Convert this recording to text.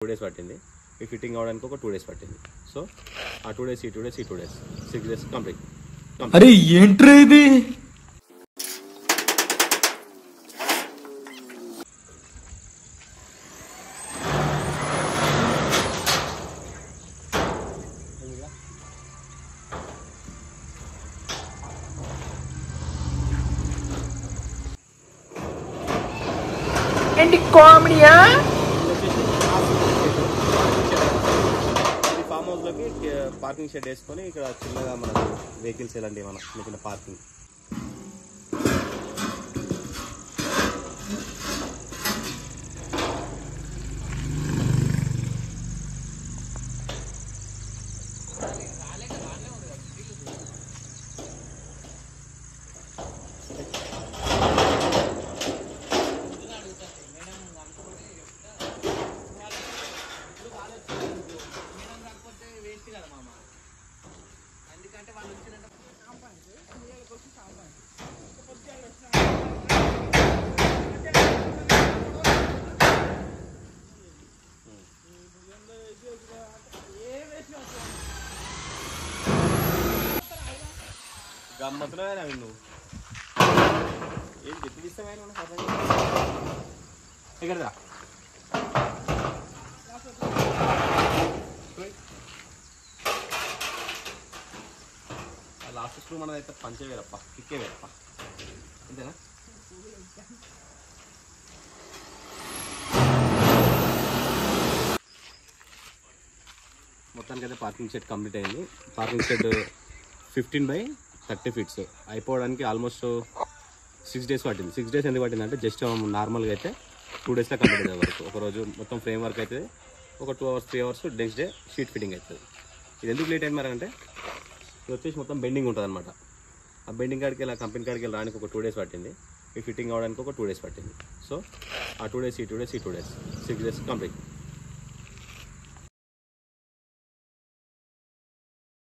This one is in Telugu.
2 days పట్టింది. ఈ ఫిట్టింగ్ అవడానికి ఒక 2 days పట్టింది. సో ఆ 2 days ఈ 2 days ఈ 2 days 6 days కంప్లీట్. అరే ఏంట్రా ఇది? ఏంటి కామెడీయా? ఫామ్ హౌస్ లోకి పార్కింగ్ షెడ్ వేసుకొని ఇక్కడ చిన్నగా మనకు వెహికల్స్ ఎలాంటివి మన చిన్న పార్కింగ్. గమ్మత్తులో అవి నువ్వు ఏం చెప్పిస్తావా ఎక్కడదా లాస్ట్ స్క్రూ మనదైతే పంచే వేరప్ప కిక్కే వేరప్ప అంతేనా? మొత్తానికి అయితే పార్కింగ్ షెడ్ కంప్లీట్ అయింది. పార్కింగ్ షెడ్ 15/30 feet అయిపోవడానికి ఆల్మోస్ట్ 6 days పట్టింది. 6 days ఎందుకు పట్టింది అంటే జస్ట్ నార్మల్గా అయితే 2 daysలో కంప్లీట్ అయ్యే వరకు. ఒకరోజు మొత్తం ఫ్రేమ్ వర్క్ అయితే ఒక 2 hours 3 hours next day sheet fitting అవుతుంది. ఇది ఎందుకు లేట్ అయింది మరి అంటే ఇది వచ్చేసి మొత్తం బెండింగ్ ఉంటుంది అనమాట. ఆ బెండింగ్ కాడికి వెళ్ళి కంపెనీ కాడికి వెళ్ళి రానికి ఒక 2 days పట్టింది. ఈ ఫిట్టింగ్ అవడానికి ఒక 2 days పట్టింది. సో ఆ 2 days ఈ 2 days ఈ 2 days 6 days కంప్లీట్.